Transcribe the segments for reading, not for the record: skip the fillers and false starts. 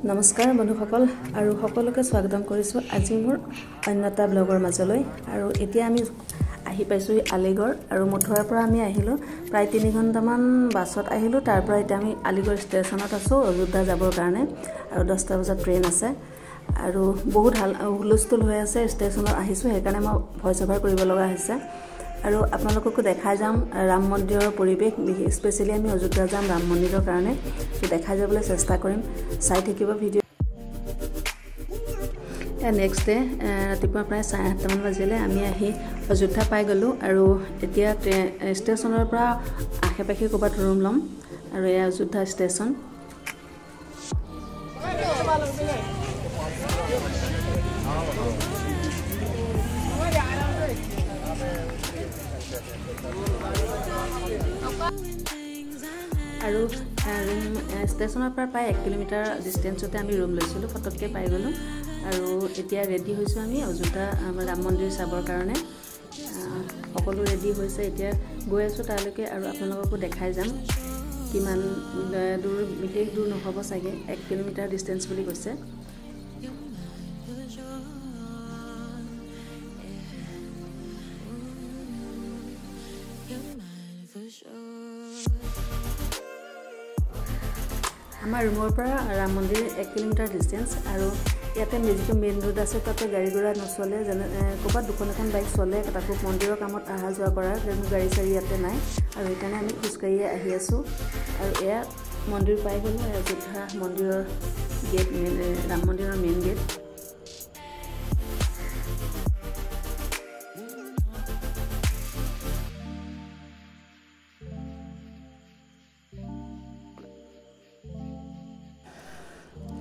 নমস্কাৰ বন্ধুসকল আৰু সকলোকে স্বাগতম কৰিছোঁ আজি মোৰ অন্যতা ব্লগৰ মাজলৈ আৰু এতিয়া আমি আহি পাইছোঁ আলিগড় আৰু মথুৰাৰ পৰা আমি আহিলোঁ প্ৰায় 3 ঘণ্টামান বাছত আহিলোঁ তাৰ পৰা এতিয়া আমি আলিগড় ষ্টেচনত আছোঁ অযোধ্যা যাবৰ কাৰণে আৰু 10টা বজাত ট্ৰেইন আছে আৰু বহুত হুলস্থুল হৈ আছে ষ্টেচনত আহিছোঁ সেইকাৰণে মই ভইচ অভাৰ কৰিব লগা হৈছে আৰু আপোনালোককো দেখাই যাম ৰাম মন্দিৰৰ পৰিৱেশ স্পেশালি আমি অযোধ্যা যাম ৰাম মন্দিৰৰ কাৰণে দেখাই যাবলৈ চেষ্টা কৰিম চাই থাকিব ভিডিঅ' নেক্সট ডে ৰাতিপুৱা প্ৰায় 8:30 মান বাজিলে আমি আহি অযোধ্যা পাই গ'লোঁ আৰু এতিয়া ষ্টেচনৰ পৰা আশে-পাশে ক'ৰবাত ৰুম ল'ম আৰু এয়া অযোধ্যা ষ্টেচন আৰু ষ্টেচনৰ পৰা প্ৰায় 1 কিলোমিটাৰ ডিষ্টেঞ্চতে আমি ৰুম লৈছিলোঁ ফটককৈ পাই গ'লোঁ আৰু এতিয়া ৰেডি হৈছোঁ আমি অযোধ্যা ৰাম মন্দিৰ চাবৰ কাৰণে সকলো ৰেডি হৈছে এতিয়া গৈ আছোঁ তালৈকে আৰু আপোনালোককো দেখাই যাম কিমান দূৰ বিশেষ দূৰ নহ'ব চাগে 1 কিলোমিটাৰ ডিষ্টেঞ্চ বুলি কৈছে আমাৰ ৰুমৰ পৰা ৰাম মন্দিৰ 1 কিলোমিটাৰ ডিষ্টেঞ্চ আৰু ইয়াতে যিটো মেইন ৰোড আছে তাতে গাড়ী ঘোঁৰা নচলে যেনে ক'ৰবাত দুখন এখন বাইক চলে তাকো মন্দিৰৰ কামত অহা যোৱা কৰাৰ কোনো গাড়ী চাড়ী ইয়াতে নাই আৰু সেইকাৰণে আমি খোজকাঢ়িয়ে আহি আছোঁ আৰু এয়া মন্দিৰ পাই গ'লোঁ অযোধ্যা মন্দিৰৰ গেট ৰাম মন্দিৰৰ মেইন গেট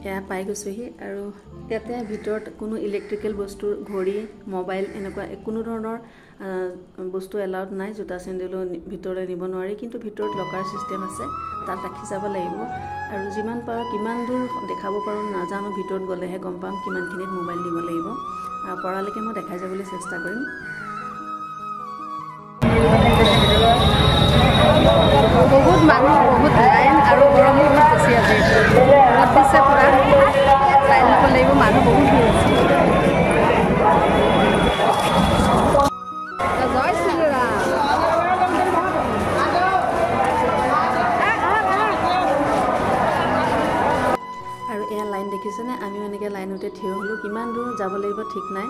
এয়া পাই গৈছোঁহি আৰু ইয়াতে ভিতৰত কোনো ইলেক্ট্ৰিকেল বস্তু ঘড়ী মোবাইল এনেকুৱা কোনো ধৰণৰ বস্তু এলাউড নাই জোতা চেণ্ডেলো ভিতৰলৈ নিব নোৱাৰি কিন্তু ভিতৰত লকাৰ চিষ্টেম আছে তাত ৰাখি যাব লাগিব আৰু যিমান পাৰোঁ কিমান দূৰ দেখাব পাৰোঁ নাজানো ভিতৰত গ'লেহে গম পাম কিমানখিনিত মোবাইল দিব লাগিব পৰালৈকে মই দেখাই যাবলৈ চেষ্টা কৰিম বহুত মানুহ বহুত লাইন আৰু গৰমো বহুত বেছি আছে বহুত দিছে পূৰা লাইন ল'ব লাগিব মানুহ বহুত ভিৰ আছে জয় শ্ৰীৰাম আৰু এয়া লাইন দেখিছেনে আমিও এনেকৈ লাইনতে থিয় হ'লোঁ কিমান দূৰ যাব লাগিব ঠিক নাই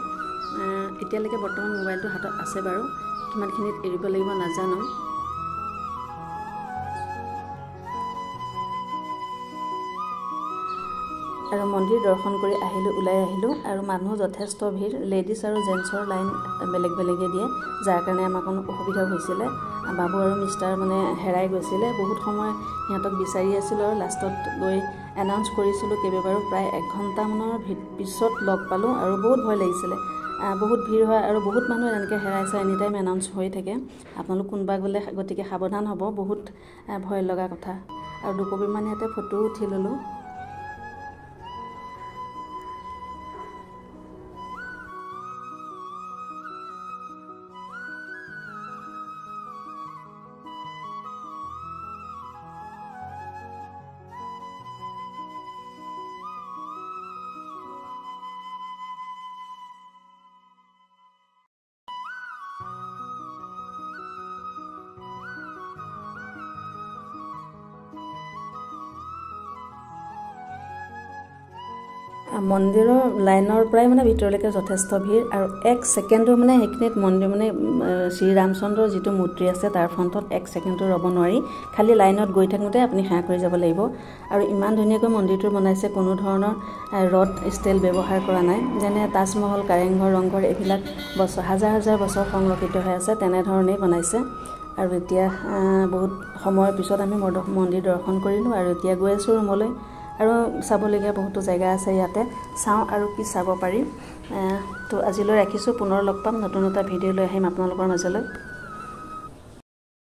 এতিয়ালৈকে বৰ্তমান মোবাইলটো হাতত আছে বাৰু কিমানখিনিত এৰিব লাগিব নাজানো আৰু মন্দিৰ দৰ্শন কৰি ওলাই আহিলোঁ আৰু মানুহ যথেষ্ট ভিৰ লেডিজ আৰু জেন্টছৰ লাইন বেলেগ বেলেগে দিয়ে যাৰ কাৰণে আমাৰ কোনো অসুবিধা হৈছিলে বাবু আৰু মিষ্টাৰ মানে হেৰাই গৈছিলে বহুত সময় সিহঁতক বিচাৰি আছিলোঁ আৰু লাষ্টত গৈ এনাউন্স কৰিছিলোঁ কেইবাবাৰো প্ৰায় 1 ঘণ্টামানৰ পিছত লগ পালোঁ আৰু বহুত ভয় লাগিছিলে বহুত ভিৰ হয় আৰু বহুত মানুহ এনেকৈ হেৰাইছে এনি টাইম এনাউন্স হৈ থাকে আপোনালোক কোনোবা গ'লে গতিকে সাৱধান হ'ব বহুত ভয় লগা কথা আৰু দুকপিমান ইয়াতে ফটো উঠি ল'লোঁ মন্দিৰৰ লাইনৰ পৰাই মানে ভিতৰলৈকে যথেষ্ট ভিৰ আৰু 1 ছেকেণ্ডো মানে সেইখিনিত মন্দিৰ মানে শ্ৰী ৰামচন্দ্ৰৰ যিটো মূৰ্তি আছে তাৰ ফ্ৰণ্টত 1 ছেকেণ্ডো ৰ'ব নোৱাৰি খালি লাইনত গৈ থাকোঁতে আপুনি সেৱা কৰি যাব লাগিব আৰু ইমান ধুনীয়াকৈ মন্দিৰটো বনাইছে কোনো ধৰণৰ ৰড ষ্টাইল ব্যৱহাৰ কৰা নাই যেনে তাজমহল কাৰেংঘৰ ৰংঘৰ এইবিলাক হাজাৰ হাজাৰ বছৰ সংৰক্ষিত হৈ আছে তেনেধৰণেই বনাইছে আৰু এতিয়া বহুত সময়ৰ পিছত আমি মন্দিৰ দৰ্শন কৰিলোঁ আৰু এতিয়া গৈ আছোঁ ৰুমলৈ আৰু চাবলগীয়া বহুতো জায়গা আছে ইয়াতে চাওঁ আৰু কি চাব পাৰি তো আজিলৈ ৰাখিছোঁ পুনৰ লগ পাম নতুন এটা ভিডিঅ' লৈ আহিম আপোনালোকৰ মাজলৈ